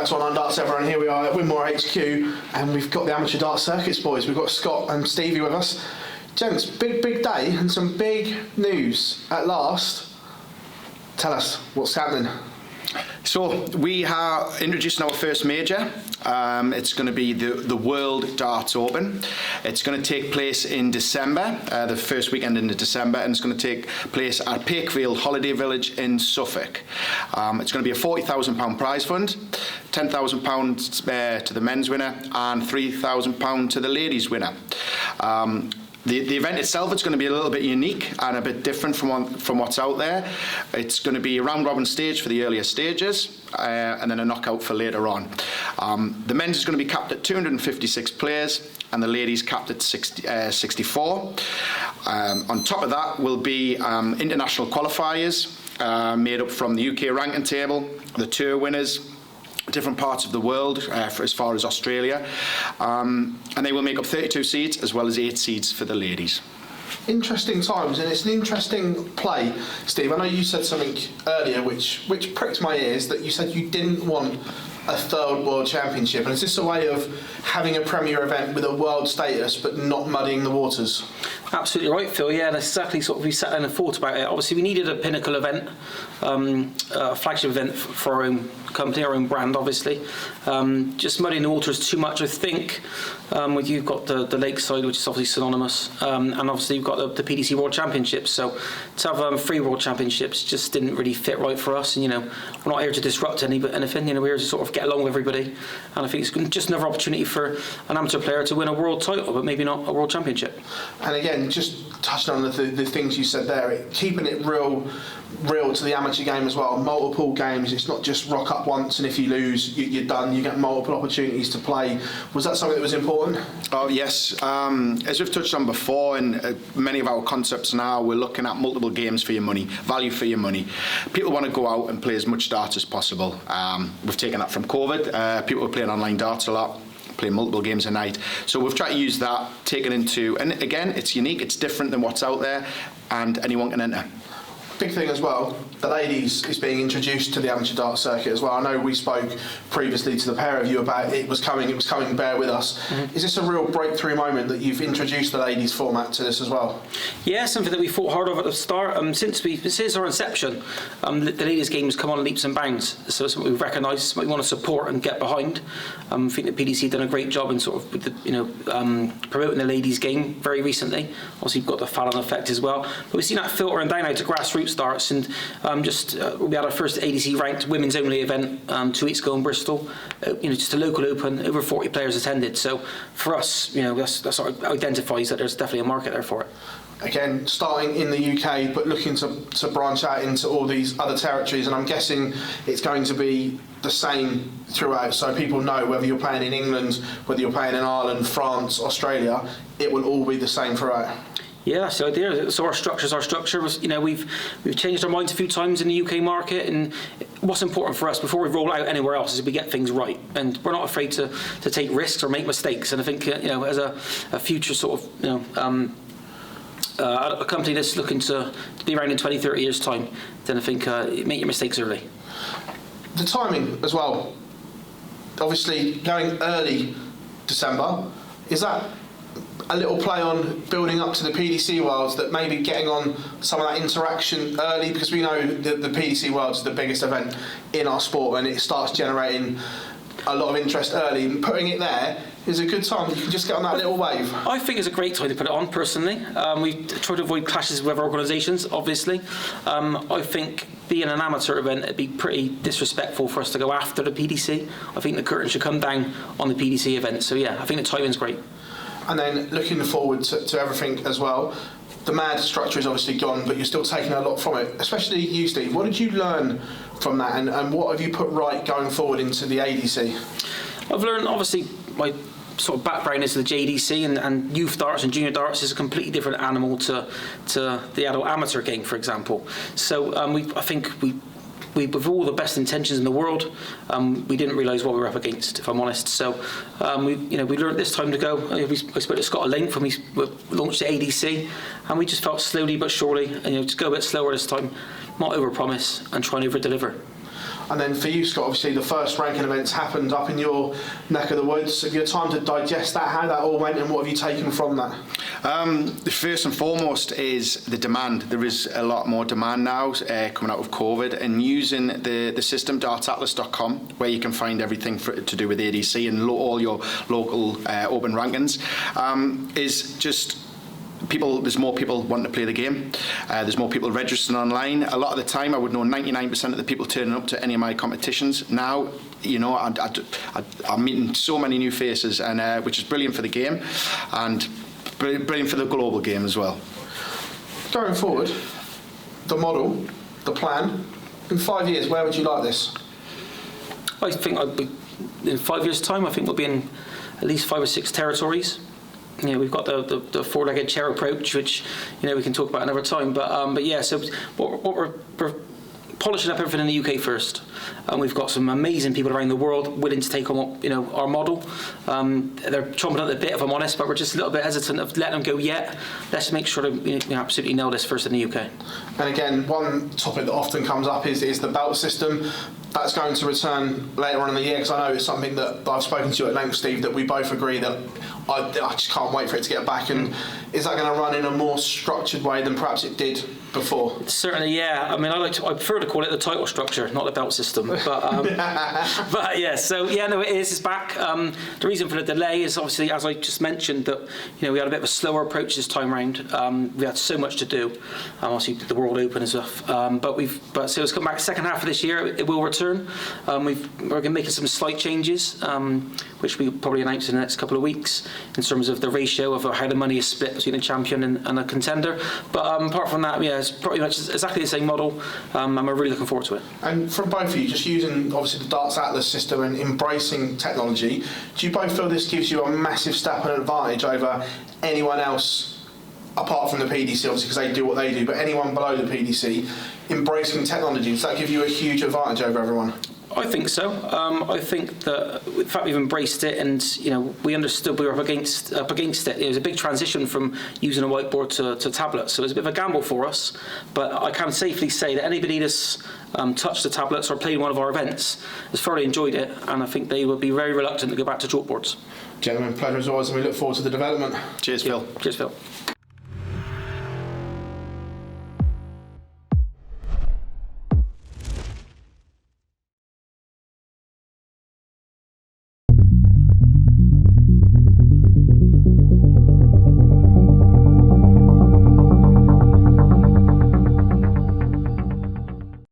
back to Online Darts, everyone. Here we are at Winmore HQ, and we've got the Amateur Darts Circuits boys. We've got Scott and Stevie with us. Gents, big day and some big news at last. Tell us what's happening. So we are introducing our first major. It's going to be the World Darts Open. It's going to take place in December, the first weekend in December, and it's going to take place at Pakefield Holiday Village in Suffolk. It's going to be a £40,000 prize fund, £10,000 to the men's winner, and £3,000 to the ladies' winner. The event itself, it's going to be a little bit unique and a bit different from what's out there. It's going to be a round-robin stage for the earlier stages, and then a knockout for later on. The men's is going to be capped at 256 players, and the ladies capped at 64. On top of that will be international qualifiers made up from the UK ranking table, the tour winners, different parts of the world, for as far as Australia, and they will make up 32 seeds as well as 8 seeds for the ladies. Interesting times, and it's an interesting play, Steve. I know you said something earlier which pricked my ears, that you said you didn't want a third world championship, and is this a way of having a premier event with a world status but not muddying the waters? Absolutely right, Phil. Yeah, that's exactly sort of we sat down and thought about it. Obviously, we needed a pinnacle event, a flagship event for our own company, our own brand, obviously. Just muddying the waters too much, I think. With you've got the Lakeside, which is obviously synonymous, and obviously you've got the PDC World Championships. So to have 3 World Championships just didn't really fit right for us. And we're not here to disrupt anything. We're here to sort of get along with everybody. And I think it's just another opportunity for an amateur player to win a world title, but maybe not a world championship. And again, just touching on the things you said there, keeping it real to the amateur game as well. Multiple games, it's not just rock up once and if you lose, you're done. You get multiple opportunities to play. Was that something that was important? Oh yes, as we've touched on before, in many of our concepts now, we're looking at multiple games for your money, value for your money. People want to go out and play as much darts as possible. We've taken that from COVID. People were playing online darts a lot, playing multiple games a night. So we've tried to use that, take it into, and again, it's unique, it's different than what's out there, and anyone can enter. Big thing as well, the ladies is being introduced to the amateur dart circuit as well. I know we spoke previously to the pair of you about it was coming, bear with us. Mm-hmm. Is this a real breakthrough moment that you've introduced the ladies format to this as well? Yeah, something that we fought hard over at the start. Since our inception, the ladies game has come on leaps and bounds. So it's something we've recognised, something we want to support and get behind. I think the PDC have done a great job in sort of with promoting the ladies game very recently. Obviously you've got the Fallon effect as well. But we've seen that filtering down out to grassroots darts, and we had our first ADC ranked women's only event 2 weeks ago in Bristol. Just a local open, over 40 players attended. So for us, that sort of identifies that there's definitely a market there for it. Again, starting in the UK, but looking to branch out into all these other territories, and I'm guessing it's going to be the same throughout, so people know whether you're playing in England, whether you're playing in Ireland, France, Australia, it will all be the same throughout. Yeah, that's the idea. So our structure was, we've changed our minds a few times in the UK market, and what's important for us before we roll out anywhere else is we get things right, and we're not afraid to take risks or make mistakes. And I think as a future sort of a company that's looking to be around in 20, 30 years time, then I think make your mistakes early. The timing as well. Obviously, going early December, is that a little play on building up to the PDC Worlds, that maybe getting on some of that interaction early, because we know that the PDC Worlds is the biggest event in our sport and it starts generating a lot of interest early. Putting it there is a good time. You can just get on that little wave. I think it's a great time to put it on, personally. We try to avoid clashes with other organisations, obviously. I think being an amateur event, it'd be pretty disrespectful for us to go after the PDC. I think the curtain should come down on the PDC event. So yeah, I think the timing's great. And then looking forward to everything as well. The MAD structure is obviously gone, but you're still taking a lot from it, especially you, Steve. What did you learn from that, and what have you put right going forward into the ADC? I've learned, obviously, my sort of background is the JDC, and youth darts and junior darts is a completely different animal to the adult amateur game, for example. So I think we, with all the best intentions in the world, we didn't realise what we were up against, if I'm honest. So we learned this time to go. I spoke to Scott at length when we launched the ADC, and we just felt slowly but surely, just go a bit slower this time, not overpromise and try and over-deliver. And then for you, Scott, obviously the first ranking events happened up in your neck of the woods. Have you had time to digest that, how that all went, and what have you taken from that? The first and foremost is the demand. There is a lot more demand now coming out of COVID, and using the system dartsatlas.com, where you can find everything to do with ADC and all your local open rankings, is just there's more people wanting to play the game. There's more people registering online. A lot of the time, I would know 99% of the people turning up to any of my competitions now. You know, I'm meeting so many new faces, and which is brilliant for the game, and brilliant for the global game as well. Going forward, the model, the plan, in 5 years, where would you like this? I think in 5 years' time, I think we'll be in at least 5 or 6 territories. You know, we've got the four-legged chair approach, which, you know, we can talk about another time. But yeah, so what we're polishing up everything in the UK first. We've got some amazing people around the world willing to take on, you know, our model. They're chomping at the bit, if I'm honest, but we're just a little bit hesitant of letting them go yet. Let's make sure that we absolutely nail this first in the UK. And again, one topic that often comes up is the belt system. That's going to return later on in the year, because I know it's something that I've spoken to you at length, Steve, that we both agree that I just can't wait for it to get back. And is that going to run in a more structured way than perhaps it did before? Certainly, yeah. I mean, I prefer to call it the title structure, not the belt system. But but yeah, so yeah, no, it is. It's back. The reason for the delay is obviously, as I just mentioned, that, you know, we had a bit of a slower approach this time round. We had so much to do. Obviously, the World Open and stuff. But so it's come back second half of this year. It will return. We're going to make some slight changes, which we probably announce in the next couple of weeks, in terms of the ratio of how the money is split between a champion and a contender. But apart from that, yeah, it's pretty much exactly the same model, and we're really looking forward to it. And from both of you, just using obviously the Darts Atlas system and embracing technology, do you both feel this gives you a massive step and advantage over anyone else, apart from the PDC, obviously, because they do what they do, but anyone below the PDC, embracing technology, does that give you a huge advantage over everyone? I think so. I think that the fact we've embraced it, and, you know, we understood we were up against it. It was a big transition from using a whiteboard to tablets, so it was a bit of a gamble for us. But I can safely say that anybody that's touched the tablets or played one of our events has thoroughly enjoyed it, and I think they would be very reluctant to go back to chalkboards. Gentlemen, pleasure as always, and we look forward to the development. Cheers, Phil. Cheers, Phil.